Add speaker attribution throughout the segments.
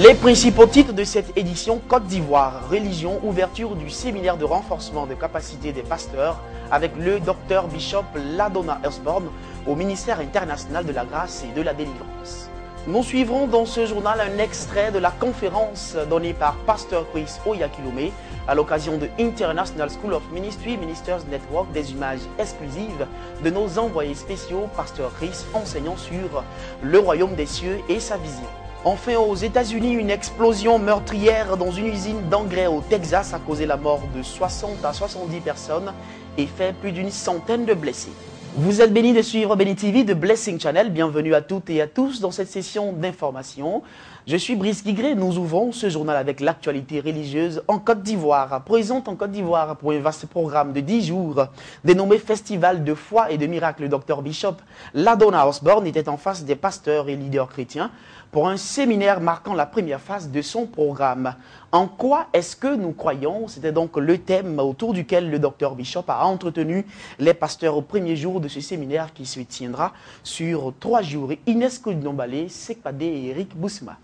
Speaker 1: Les principaux titres de cette édition: Côte d'Ivoire, religion, ouverture du séminaire de renforcement de capacité des pasteurs avec le Dr Bishop Ladona Osborne au ministère international de la grâce et de la délivrance. Nous suivrons dans ce journal un extrait de la conférence donnée par Pasteur Chris Oyakhilome à l'occasion de International School of Ministry Ministers Network, des images exclusives de nos envoyés spéciaux, Pasteur Chris, enseignant sur le royaume des cieux et sa vision. Enfin, aux États-Unis, une explosion meurtrière dans une usine d'engrais au Texas a causé la mort de 60 à 70 personnes et fait plus d'une centaine de blessés. Vous êtes bénis de suivre Béni TV de Blessing Channel. Bienvenue à toutes et à tous dans cette session d'information. Je suis Brice Guigré. Nous ouvrons ce journal avec l'actualité religieuse en Côte d'Ivoire. Présente en Côte d'Ivoire pour un vaste programme de 10 jours dénommé Festival de foi et de miracles. Le Dr Bishop Ladona Osborne était en face des pasteurs et leaders chrétiens pour un séminaire marquant la première phase de son programme. En quoi est-ce que nous croyons? C'était donc le thème autour duquel le Dr Bishop a entretenu les pasteurs au premier jour de ce séminaire qui se tiendra sur 3 jours. Inès Koudinombalé, Sekpade et Eric Bousma.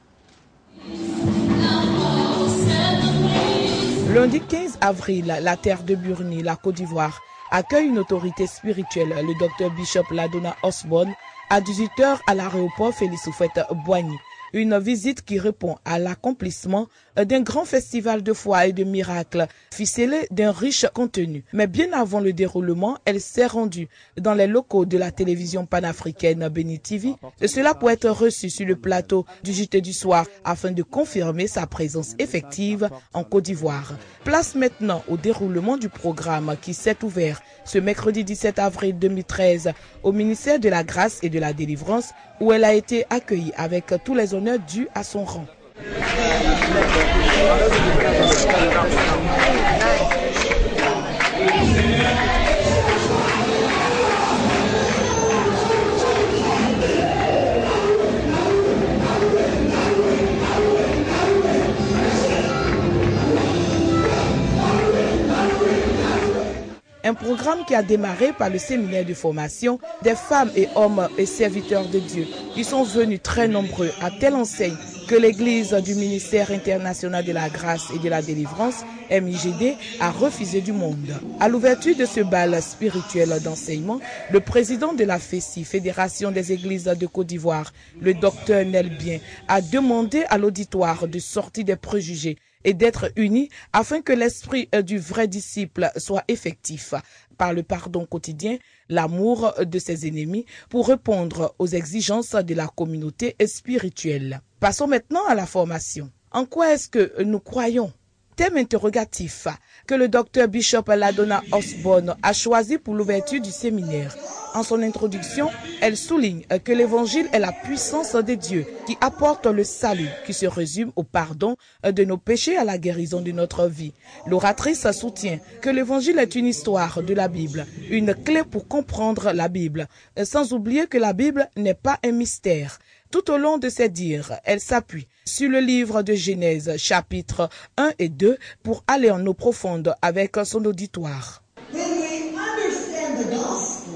Speaker 2: Lundi 15 avril, la terre de Burni, la Côte d'Ivoire, accueille une autorité spirituelle, le Dr Bishop Ladona Osborne, à 18 h à l'aéroport Félix Houphouët-Boigny. Une visite qui répond à l'accomplissement d'un grand festival de foi et de miracles, ficelé d'un riche contenu. Mais bien avant le déroulement, elle s'est rendue dans les locaux de la télévision panafricaine Béni TV, et cela pour être reçue sur le plateau du JT du soir afin de confirmer sa présence effective en Côte d'Ivoire. Place maintenant au déroulement du programme qui s'est ouvert ce mercredi 17 avril 2013 au ministère de la Grâce et de la Délivrance, où elle a été accueillie avec tous les honneurs dus à son rang. Un programme qui a démarré par le séminaire de formation des femmes et hommes et serviteurs de Dieu. Ils sont venus très nombreux à telle enseigne que l'église du ministère international de la grâce et de la délivrance, MIGD, a refusé du monde. À l'ouverture de ce bal spirituel d'enseignement, le président de la FESI, Fédération des églises de Côte d'Ivoire, le docteur Nelbien, a demandé à l'auditoire de sortir des préjugés et d'être unis afin que l'esprit du vrai disciple soit effectif par le pardon quotidien, l'amour de ses ennemis pour répondre aux exigences de la communauté spirituelle. Passons maintenant à la formation. En quoi est-ce que nous croyons? Thème interrogatif que le Dr Bishop Ladona Osborne a choisi pour l'ouverture du séminaire. En son introduction, elle souligne que l'évangile est la puissance de Dieu qui apporte le salut, qui se résume au pardon de nos péchés à la guérison de notre vie. L'oratrice soutient que l'évangile est une histoire de la Bible, une clé pour comprendre la Bible, sans oublier que la Bible n'est pas un mystère. Tout au long de ses dires, elle s'appuie sur le livre de Genèse, chapitres 1 et 2, pour aller en eau profonde avec son auditoire.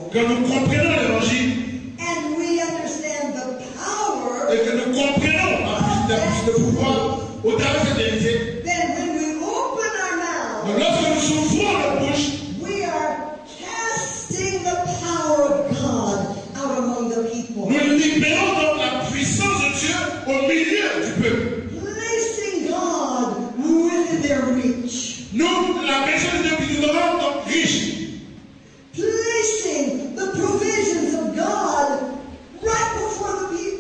Speaker 3: Que nous comprenons l'évangile et que nous comprenons le pouvoir au travers de cette vérité. Donc lorsque nous ouvrons la bouche, nous libérons donc la puissance de Dieu au milieu du peuple. Nous, la personne de Dieu qui nous rend donc riches.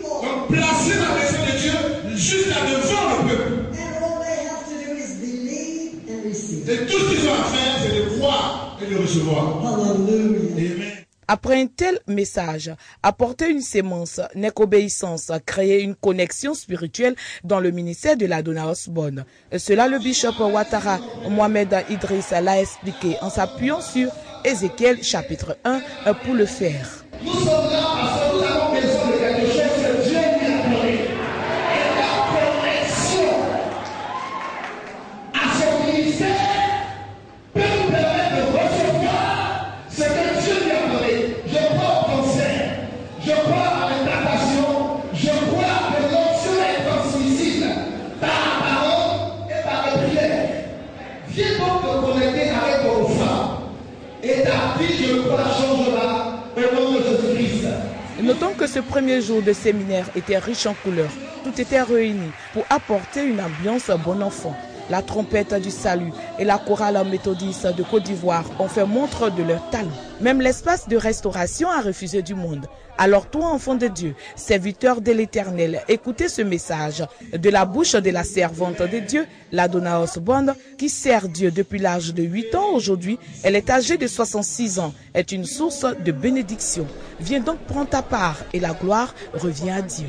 Speaker 3: Donc placer la personne de Dieu juste devant le peuple. Et tout ce qu'ils ont à faire, c'est de croire et de recevoir. Amen.
Speaker 2: Après un tel message, apporter une sémence n'est qu'obéissance, créer une connexion spirituelle dans le ministère de Ladona Osborne. Cela, le bishop Ouattara Mohamed Idriss l'a expliqué en s'appuyant sur Ézéchiel chapitre 1 pour le faire.
Speaker 3: Nous sommes là parce que nous avons besoin de quelque chose que Dieu nous a donné. Et la connexion à son ministère peut nous permettre de recevoir ce que Dieu nous a donné. Je crois au concert, je crois à l'interprétation, je crois que l'onction est transmissible.
Speaker 2: que ce premier jour de séminaire était riche en couleurs. Tout était réuni pour apporter une ambiance bon enfant. La trompette du salut et la chorale méthodiste de Côte d'Ivoire ont fait montre de leur talent. Même l'espace de restauration a refusé du monde. Alors toi, enfant de Dieu, serviteur de l'Éternel, écoutez ce message de la bouche de la servante de Dieu, Ladonna Osborne, qui sert Dieu depuis l'âge de 8 ans. Aujourd'hui, elle est âgée de 66 ans, est une source de bénédiction. Viens donc prendre ta part et la gloire revient à Dieu.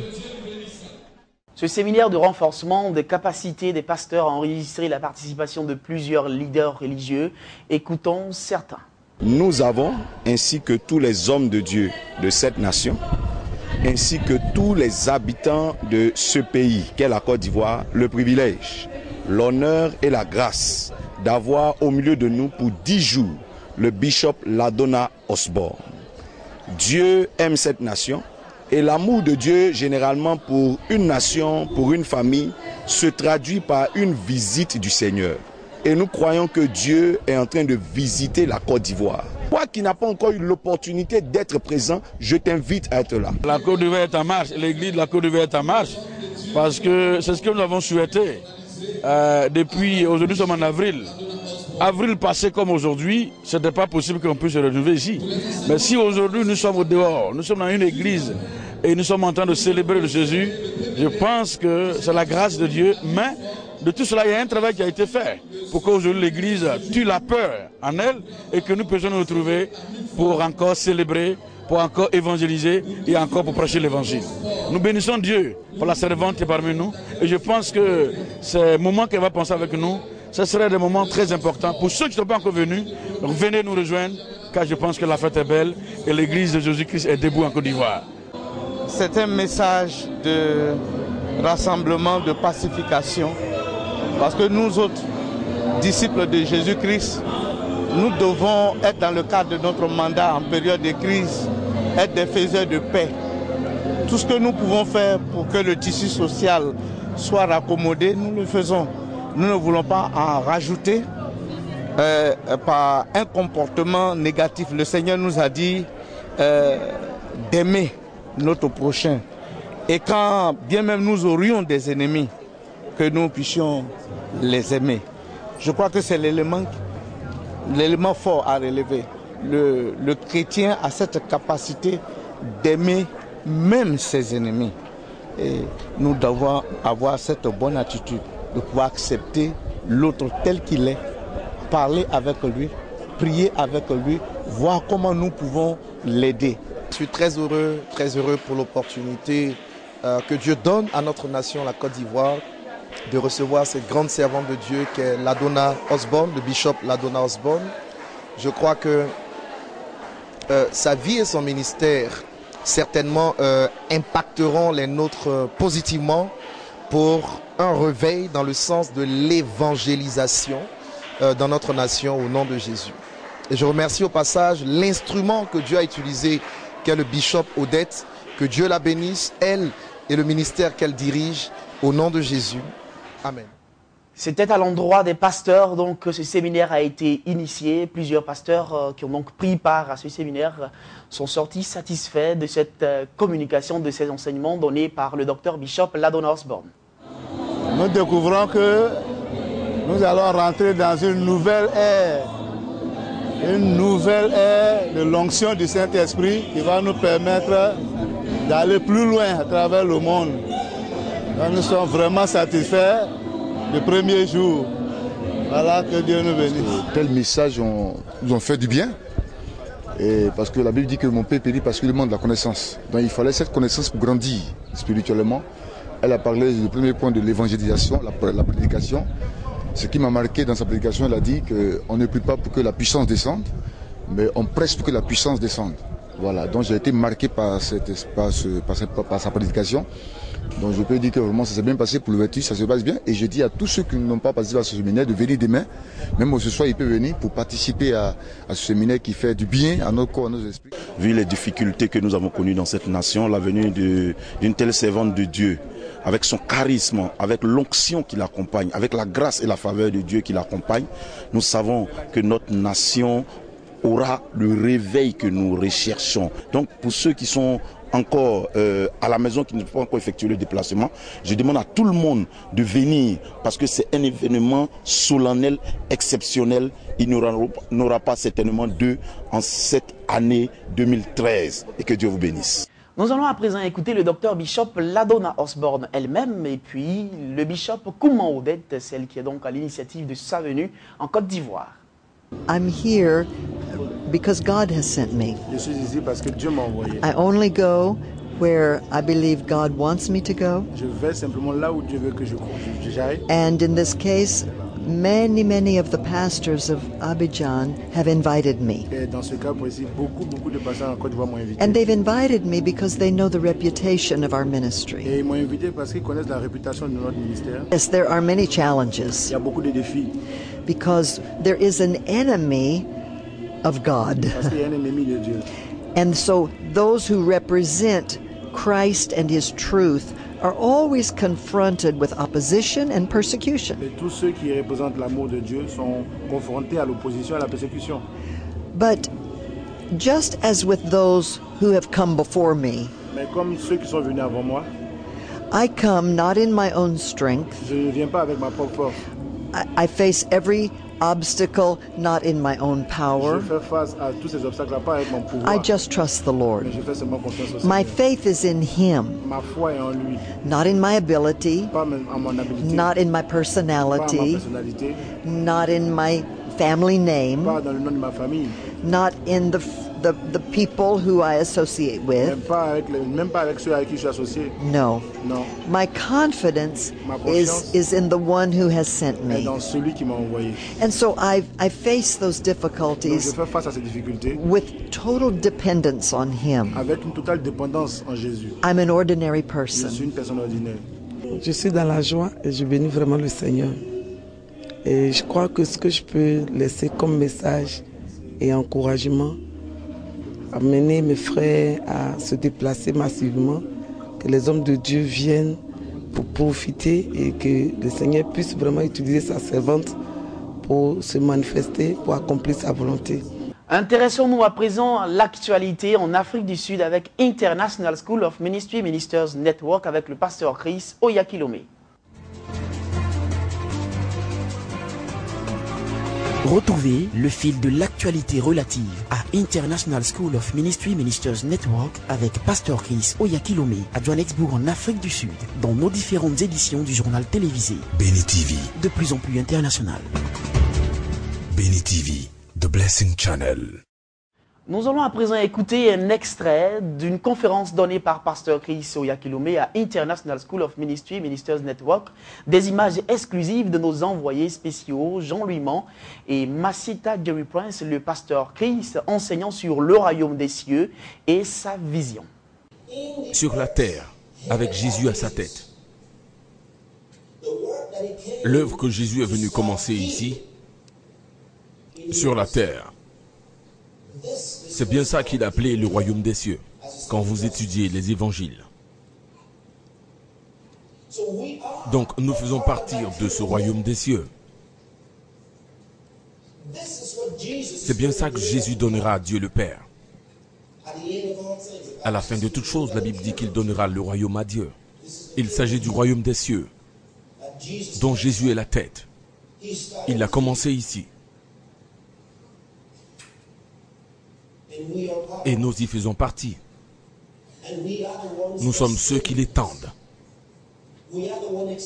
Speaker 1: Ce séminaire de renforcement des capacités des pasteurs a enregistré la participation de plusieurs leaders religieux. Écoutons certains.
Speaker 4: Nous avons, ainsi que tous les hommes de Dieu de cette nation, ainsi que tous les habitants de ce pays qu'est la Côte d'Ivoire, le privilège, l'honneur et la grâce d'avoir au milieu de nous pour 10 jours le bishop Ladonna Osborne. Dieu aime cette nation. Et l'amour de Dieu, généralement, pour une nation, pour une famille, se traduit par une visite du Seigneur. Et nous croyons que Dieu est en train de visiter la Côte d'Ivoire. Toi qui n'as pas encore eu l'opportunité d'être présent, je t'invite à être là.
Speaker 5: La Côte d'Ivoire est en marche, l'église de la Côte d'Ivoire est en marche, parce que c'est ce que nous avons souhaité. Depuis aujourd'hui, nous sommes en avril. Avril passé comme aujourd'hui, ce n'était pas possible qu'on puisse se retrouver ici. Mais si aujourd'hui nous sommes au dehors, nous sommes dans une église et nous sommes en train de célébrer le Jésus, je pense que c'est la grâce de Dieu. Mais de tout cela, il y a un travail qui a été fait pour qu'aujourd'hui l'église tue la peur en elle et que nous puissions nous retrouver pour encore célébrer, pour encore évangéliser et encore pour prêcher l'évangile. Nous bénissons Dieu pour la servante qui est parmi nous et je pense que ces moments qu'elle va penser avec nous, ce serait des moments très importants. Pour ceux qui ne sont pas encore venus, venez nous rejoindre, car je pense que la fête est belle et l'église de Jésus-Christ est debout en Côte d'Ivoire.
Speaker 6: C'est un message de rassemblement, de pacification, parce que nous autres, disciples de Jésus-Christ, nous devons être dans le cadre de notre mandat en période de crise, être des faiseurs de paix. Tout ce que nous pouvons faire pour que le tissu social soit raccommodé, nous le faisons. Nous ne voulons pas en rajouter par un comportement négatif. Le Seigneur nous a dit d'aimer notre prochain. Et quand bien même nous aurions des ennemis, que nous puissions les aimer. Je crois que c'est l'élément fort à relever. Le chrétien a cette capacité d'aimer même ses ennemis. Et nous devons avoir cette bonne attitude de pouvoir accepter l'autre tel qu'il est, parler avec lui, prier avec lui, voir comment nous pouvons l'aider.
Speaker 7: Je suis très heureux pour l'opportunité que Dieu donne à notre nation, la Côte d'Ivoire, de recevoir cette grande servante de Dieu qu'est Ladonna Osborne, le bishop Ladonna Osborne. Je crois que sa vie et son ministère certainement impacteront les nôtres positivement pour un réveil dans le sens de l'évangélisation dans notre nation au nom de Jésus. Et je remercie au passage l'instrument que Dieu a utilisé, qu'est le bishop Odette, que Dieu la bénisse, elle et le ministère qu'elle dirige, au nom de Jésus. Amen.
Speaker 1: C'était à l'endroit des pasteurs donc que ce séminaire a été initié. Plusieurs pasteurs qui ont donc pris part à ce séminaire sont sortis satisfaits de cette communication, de ces enseignements donnés par le docteur Bishop Ladonna Osborne.
Speaker 6: Nous découvrons que nous allons rentrer dans une nouvelle ère de l'onction du Saint-Esprit qui va nous permettre d'aller plus loin à travers le monde. Donc nous sommes vraiment satisfaits du premier jour. Voilà, que Dieu nous bénisse.
Speaker 8: Tel message nous ont fait du bien. Et parce que la Bible dit que mon peuple périt parce qu'il demande la connaissance. Donc il fallait cette connaissance pour grandir spirituellement. Elle a parlé du premier point de l'évangélisation, la prédication. Ce qui m'a marqué dans sa prédication, elle a dit qu'on ne prie pas pour que la puissance descende, mais on presse pour que la puissance descende. Voilà, donc j'ai été marqué par sa prédication. Donc je peux dire que vraiment ça s'est bien passé pour l'ouverture, ça se passe bien. Et je dis à tous ceux qui n'ont pas participé à ce séminaire de venir demain, même ce soir ils peuvent venir pour participer à ce séminaire qui fait du bien à nos corps, à nos esprits.
Speaker 4: Vu les difficultés que nous avons connues dans cette nation, la venue d'une telle servante de Dieu, avec son charisme, avec l'onction qui l'accompagne, avec la grâce et la faveur de Dieu qui l'accompagne, nous savons que notre nation aura le réveil que nous recherchons. Donc pour ceux qui sont encore à la maison, qui ne peuvent pas encore effectuer le déplacement, je demande à tout le monde de venir parce que c'est un événement solennel, exceptionnel. Il n'y aura pas certainement deux en cette année 2013 et que Dieu vous bénisse.
Speaker 1: Nous allons à présent écouter le docteur Bishop Ladona Osborne elle-même et puis le Bishop Kouma Odette, celle qui est donc à l'initiative de sa venue en Côte d'Ivoire.
Speaker 9: I'm here because God has sent me.
Speaker 5: Je suis ici parce que Dieu m'a envoyé.
Speaker 9: I only go where I believe God wants me to go.
Speaker 5: Je vais simplement là où Dieu veut que j'aille.
Speaker 9: And in this case, many of the pastors of Abidjan have invited me.
Speaker 5: Et dans ce cas précis, beaucoup de pasteurs en Côte d'Ivoire m'ont invité.
Speaker 9: And they've invited me because they know the reputation of our ministry.
Speaker 5: Et ils m'ont invité parce qu'ils connaissent la réputation de notre ministère.
Speaker 9: Yes, there are many challenges.
Speaker 5: Il y a beaucoup de défis.
Speaker 9: Because there is an enemy of God.
Speaker 5: Parce qu'il y a un ennemi de Dieu.
Speaker 9: And so those who represent Christ and His truth are always confronted with opposition and persecution.
Speaker 5: Et tous ceux qui représentent l'amour de Dieu sont confrontés à l'opposition et à la persécution.
Speaker 9: But just as with those who have come before me,
Speaker 5: Mais comme ceux qui sont venus avant moi,
Speaker 9: I come not in my own strength.
Speaker 5: je ne viens pas avec ma propre force.
Speaker 9: I face every obstacle not in my own power.
Speaker 5: Je fais face à tous ces obstacles pas avec mon pouvoir.
Speaker 9: I just trust the Lord.
Speaker 5: Mais je fais seulement confiance au
Speaker 9: My
Speaker 5: Seigneur.
Speaker 9: faith is in Him,
Speaker 5: Ma foi est en lui,
Speaker 9: not in my ability,
Speaker 5: pas en mon habilité,
Speaker 9: not in my
Speaker 5: pas en ma
Speaker 9: personality,
Speaker 5: personnalité,
Speaker 9: not in my family name,
Speaker 5: pas dans le nom de ma famille,
Speaker 9: not in the people who I associate with.
Speaker 5: même pas avec ceux avec qui je suis associé.
Speaker 9: No.
Speaker 5: Non,
Speaker 9: My confidence
Speaker 5: Ma confiance
Speaker 9: is in the one who has sent
Speaker 5: mais
Speaker 9: me.
Speaker 5: dans celui qui m'a envoyé.
Speaker 9: And so I face those
Speaker 5: Donc je
Speaker 9: difficulties
Speaker 5: fais face à ces difficultés
Speaker 9: with total dependence on Him.
Speaker 5: avec une totale dépendance en Jésus.
Speaker 9: I'm an ordinary
Speaker 5: Je
Speaker 9: person.
Speaker 5: suis une personne ordinaire.
Speaker 2: Je suis dans la joie et je bénis vraiment le Seigneur. Et je crois que ce que je peux laisser comme message et encouragement, amener mes frères à se déplacer massivement, que les hommes de Dieu viennent pour profiter et que le Seigneur puisse vraiment utiliser sa servante pour se manifester, pour accomplir sa volonté.
Speaker 1: Intéressons-nous à présent à l'actualité en Afrique du Sud avec International School of Ministry Ministers Network avec le pasteur Chris Oyakilome.
Speaker 10: Retrouvez le fil de l'actualité relative à International School of Ministry Ministers Network avec Pasteur Chris Oyakilome à Johannesburg en Afrique du Sud dans nos différentes éditions du journal télévisé
Speaker 11: Béni TV,
Speaker 10: de plus en plus international.
Speaker 11: Béni TV, The Blessing Channel.
Speaker 1: Nous allons à présent écouter un extrait d'une conférence donnée par Pasteur Chris Oyakilome à International School of Ministry Ministers Network, des images exclusives de nos envoyés spéciaux Jean-Louis Mans et Massita Jerry Prince, le pasteur Chris, enseignant sur le royaume des cieux et sa vision.
Speaker 11: Sur la terre, avec Jésus à sa tête. L'œuvre que Jésus est venu commencer ici, sur la terre, c'est bien ça qu'il appelait le royaume des cieux, quand vous étudiez les évangiles. Donc nous faisons partir de ce royaume des cieux. C'est bien ça que Jésus donnera à Dieu le Père. À la fin de toute chose, la Bible dit qu'il donnera le royaume à Dieu. Il s'agit du royaume des cieux, dont Jésus est la tête. Il a commencé ici. Et nous y faisons partie. Nous sommes ceux qui l'étendent.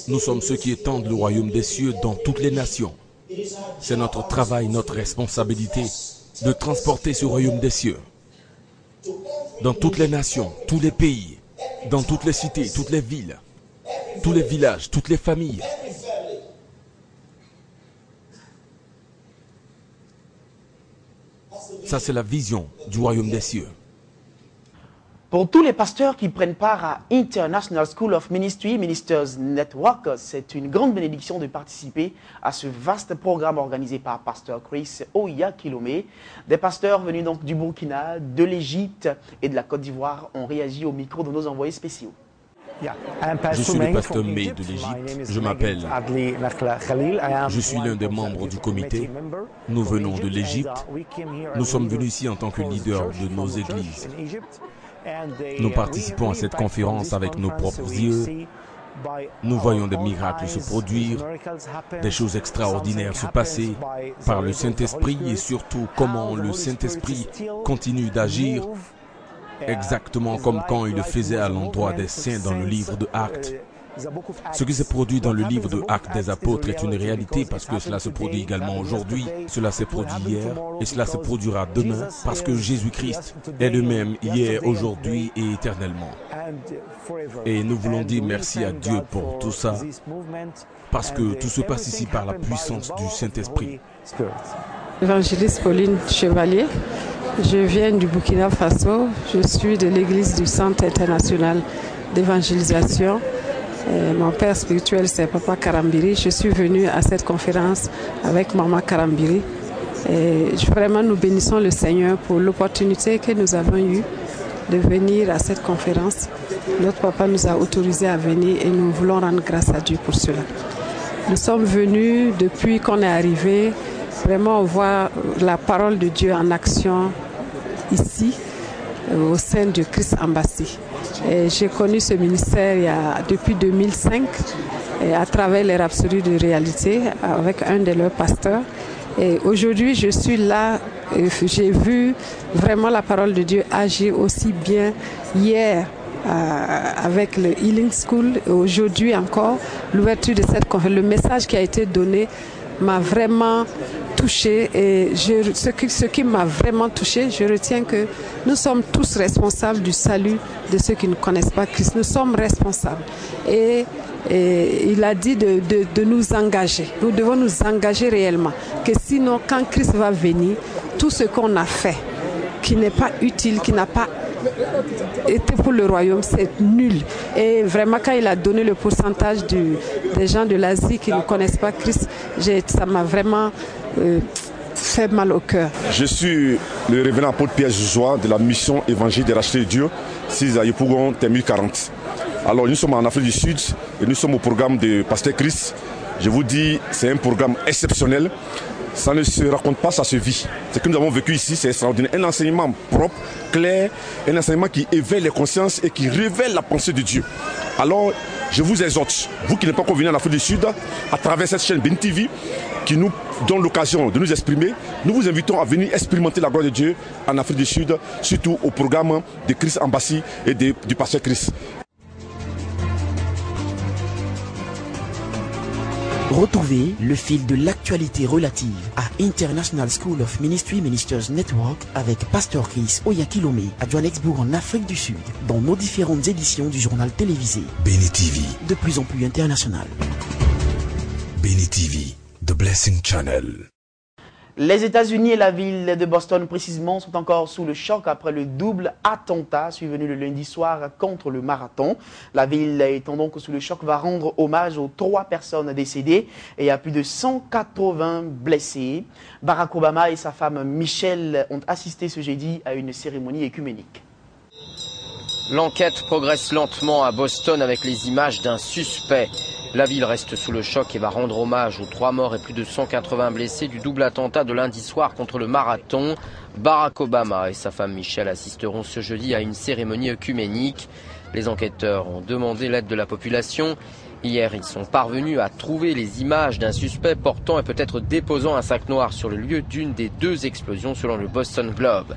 Speaker 11: Nous sommes ceux qui étendent le royaume des cieux dans toutes les nations. C'est notre travail, notre responsabilité de transporter ce royaume des cieux dans toutes les nations, tous les pays, dans toutes les cités, toutes les villes, tous les villages, toutes les familles. Ça, c'est la vision du royaume des cieux.
Speaker 1: Pour tous les pasteurs qui prennent part à International School of Ministry Ministers Network, c'est une grande bénédiction de participer à ce vaste programme organisé par Pasteur Chris Oyakilome. Des pasteurs venus donc du Burkina, de l'Égypte et de la Côte d'Ivoire ont réagi au micro de nos envoyés spéciaux.
Speaker 11: Je suis le pasteur May de l'Égypte. Je m'appelle. Je suis l'un des membres du comité. Nous venons de l'Égypte. Nous sommes venus ici en tant que leaders de nos églises. Nous participons à cette conférence avec nos propres yeux. Nous voyons des miracles se produire, des choses extraordinaires se passer par le Saint-Esprit et surtout comment le Saint-Esprit continue d'agir exactement comme quand il le faisait à l'endroit des saints dans le livre de Actes. Ce qui s'est produit dans le livre de Actes des Apôtres est une réalité parce que cela se produit également aujourd'hui, cela s'est produit hier et cela se produira demain parce que Jésus-Christ est le même hier, aujourd'hui et éternellement. Et nous voulons dire merci à Dieu pour tout ça parce que tout se passe ici par la puissance du Saint-Esprit.
Speaker 12: Évangéliste Pauline Chevalier, je viens du Burkina Faso, je suis de l'église du Centre international d'évangélisation. Mon père spirituel, c'est Papa Karambiri. Je suis venue à cette conférence avec Maman Karambiri. Et vraiment, nous bénissons le Seigneur pour l'opportunité que nous avons eue de venir à cette conférence. Notre papa nous a autorisés à venir et nous voulons rendre grâce à Dieu pour cela. Nous sommes venus depuis qu'on est arrivé. Vraiment, on voit la parole de Dieu en action ici, au sein de Christ Embassy. J'ai connu ce ministère depuis 2005 à travers les Rhapsodies de réalité avec un de leurs pasteurs. Et aujourd'hui, je suis là, j'ai vu vraiment la parole de Dieu agir aussi bien hier avec le Healing School. Aujourd'hui encore, l'ouverture de cette conférence, le message qui a été donné m'a vraiment touché et ce qui m'a vraiment touché, je retiens que nous sommes tous responsables du salut de ceux qui ne connaissent pas Christ. Nous sommes responsables et il a dit de nous engager. Nous devons nous engager réellement, que sinon quand Christ va venir, tout ce qu'on a fait qui n'est pas utile, qui n'a pas été pour le royaume, c'est nul. Et vraiment, quand il a donné le pourcentage des gens de l'Asie qui ne connaissent pas Christ, ça m'a vraiment fait mal au cœur.
Speaker 13: Je suis le révérend apôtre Pierre Joshua de la mission évangile des rachetés de Dieu, 6 à Yopougon, Termule 40. Alors nous sommes en Afrique du Sud et nous sommes au programme de Pasteur Christ. Je vous dis, c'est un programme exceptionnel. Ça ne se raconte pas, ça se vit. Ce que nous avons vécu ici, c'est extraordinaire. Un enseignement propre, clair, un enseignement qui éveille les consciences et qui révèle la pensée de Dieu. Alors, je vous exhorte, vous qui n'êtes pas encore venus en Afrique du Sud, à travers cette chaîne Béni TV, qui nous donne l'occasion de nous exprimer, nous vous invitons à venir expérimenter la gloire de Dieu en Afrique du Sud, surtout au programme de Christ Embassy et du Pasteur Christ.
Speaker 10: Retrouvez le fil de l'actualité relative à International School of Ministry Ministers Network avec Pasteur Chris Oyakhilome à Johannesburg en Afrique du Sud dans nos différentes éditions du journal télévisé
Speaker 14: Béni TV,
Speaker 10: de plus en plus international.
Speaker 14: Béni TV, The Blessing Channel.
Speaker 1: Les États-Unis et la ville de Boston précisément sont encore sous le choc après le double attentat survenu le lundi soir contre le marathon. La ville étant donc sous le choc va rendre hommage aux 3 personnes décédées et à plus de 180 blessés. Barack Obama et sa femme Michelle ont assisté ce jeudi à une cérémonie œcuménique.
Speaker 15: L'enquête progresse lentement à Boston avec les images d'un suspect. La ville reste sous le choc et va rendre hommage aux 3 morts et plus de 180 blessés du double attentat de lundi soir contre le marathon. Barack Obama et sa femme Michelle assisteront ce jeudi à une cérémonie œcuménique. Les enquêteurs ont demandé l'aide de la population. Hier, ils sont parvenus à trouver les images d'un suspect portant et peut-être déposant un sac noir sur le lieu d'une des 2 explosions selon le Boston Globe.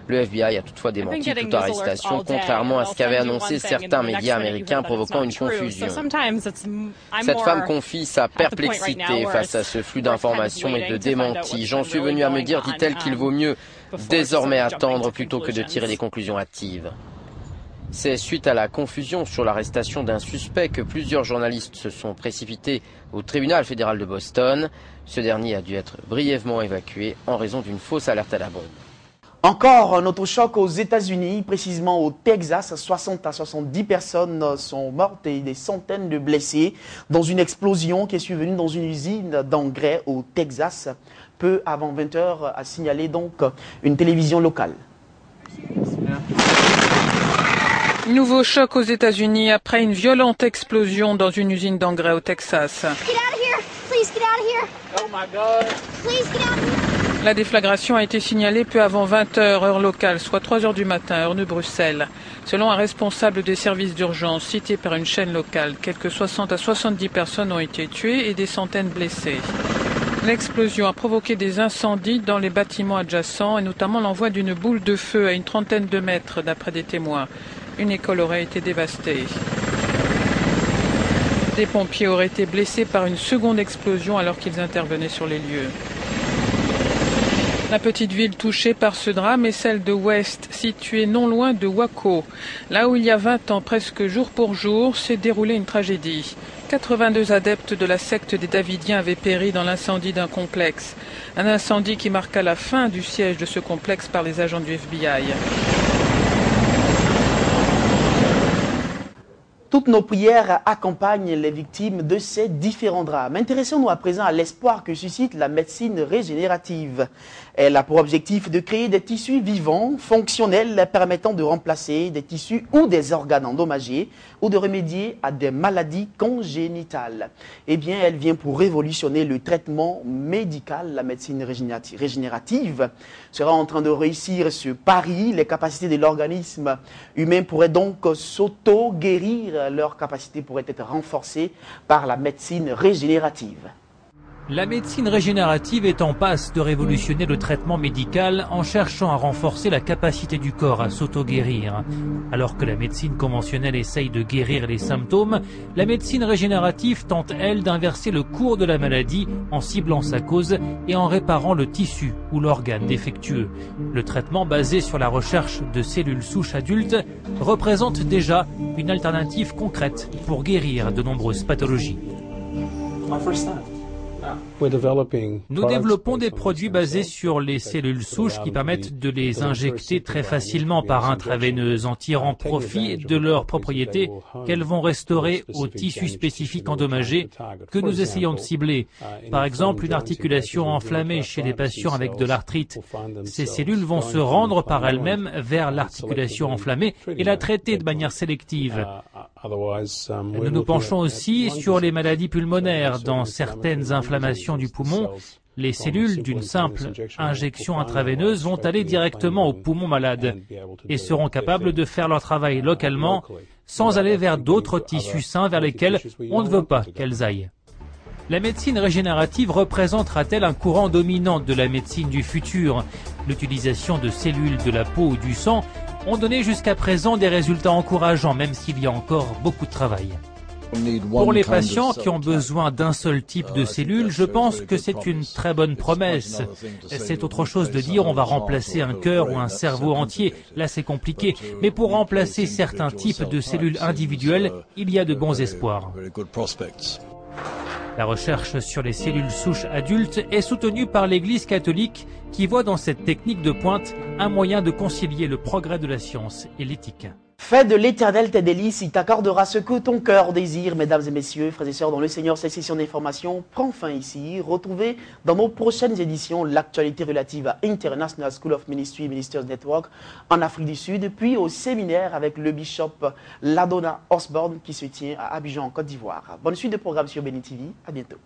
Speaker 15: Le FBI a toutefois démenti toute arrestation, contrairement à ce qu'avaient annoncé certains médias américains, provoquant une confusion. Cette femme confie sa perplexité face à ce flux d'informations et de démentis. J'en suis venu à me dire, dit-elle, qu'il vaut mieux désormais attendre plutôt que de tirer des conclusions hâtives. C'est suite à la confusion sur l'arrestation d'un suspect que plusieurs journalistes se sont précipités au tribunal fédéral de Boston. Ce dernier a dû être brièvement évacué en raison d'une fausse alerte à la bombe.
Speaker 1: Encore un autre choc aux États-Unis, précisément au Texas. 60 à 70 personnes sont mortes et des centaines de blessés dans une explosion qui est survenue dans une usine d'engrais au Texas. Peu avant 20 h, a signalé donc une télévision locale.
Speaker 16: Nouveau choc aux États-Unis après une violente explosion dans une usine d'engrais au Texas. La déflagration a été signalée peu avant 20h heure locale, soit 3h du matin, heure de Bruxelles. Selon un responsable des services d'urgence cité par une chaîne locale, quelques 60 à 70 personnes ont été tuées et des centaines blessées. L'explosion a provoqué des incendies dans les bâtiments adjacents et notamment l'envoi d'une boule de feu à une trentaine de mètres d'après des témoins. Une école aurait été dévastée. Des pompiers auraient été blessés par une seconde explosion alors qu'ils intervenaient sur les lieux. La petite ville touchée par ce drame est celle de West, située non loin de Waco. Là où il y a 20 ans, presque jour pour jour, s'est déroulée une tragédie. 82 adeptes de la secte des Davidiens avaient péri dans l'incendie d'un complexe. Un incendie qui marqua la fin du siège de ce complexe par les agents du FBI.
Speaker 1: Toutes nos prières accompagnent les victimes de ces différents drames. Intéressons-nous à présent à l'espoir que suscite la médecine régénérative. Elle a pour objectif de créer des tissus vivants, fonctionnels, permettant de remplacer des tissus ou des organes endommagés ou de remédier à des maladies congénitales. Eh bien, elle vient pour révolutionner le traitement médical. La médecine régénérative sera en train de réussir ce pari. Les capacités de l'organisme humain pourraient donc s'auto-guérir. Leur capacité pourrait être renforcée par la médecine régénérative.
Speaker 17: La médecine régénérative est en passe de révolutionner le traitement médical en cherchant à renforcer la capacité du corps à s'auto-guérir. Alors que la médecine conventionnelle essaye de guérir les symptômes, la médecine régénérative tente, elle, d'inverser le cours de la maladie en ciblant sa cause et en réparant le tissu ou l'organe défectueux. Le traitement basé sur la recherche de cellules souches adultes représente déjà une alternative concrète pour guérir de nombreuses pathologies. Nous développons des produits basés sur les cellules souches qui permettent de les injecter très facilement par intraveineuse en tirant profit de leurs propriétés qu'elles vont restaurer aux tissus spécifiques endommagés que nous essayons de cibler. Par exemple, une articulation enflammée chez les patients avec de l'arthrite. Ces cellules vont se rendre par elles-mêmes vers l'articulation enflammée et la traiter de manière sélective. Nous nous penchons aussi sur les maladies pulmonaires. Dans certaines inflammations du poumon, les cellules d'une simple injection intraveineuse vont aller directement au poumon malade et seront capables de faire leur travail localement sans aller vers d'autres tissus sains vers lesquels on ne veut pas qu'elles aillent. La médecine régénérative représentera-t-elle un courant dominant de la médecine du futur? L'utilisation de cellules de la peau ou du sang ont donné jusqu'à présent des résultats encourageants, même s'il y a encore beaucoup de travail. Pour les patients qui ont besoin d'un seul type de cellules, je pense que c'est une très bonne promesse. C'est autre chose de dire on va remplacer un cœur ou un cerveau entier. Là, c'est compliqué. Mais pour remplacer certains types de cellules individuelles, il y a de bons espoirs. La recherche sur les cellules souches adultes est soutenue par l'Église catholique qui voit dans cette technique de pointe un moyen de concilier le progrès de la science et l'éthique.
Speaker 1: Fais de l'Éternel tes délices, il t'accordera ce que ton cœur désire. Mesdames et messieurs, frères et sœurs, dans le Seigneur, cette session d'information prend fin ici. Retrouvez dans nos prochaines éditions l'actualité relative à International School of Ministry Ministers Network en Afrique du Sud, puis au séminaire avec le bishop Ladona Osborne qui se tient à Abidjan, en Côte d'Ivoire. Bonne suite de programme sur Béni TV, à bientôt.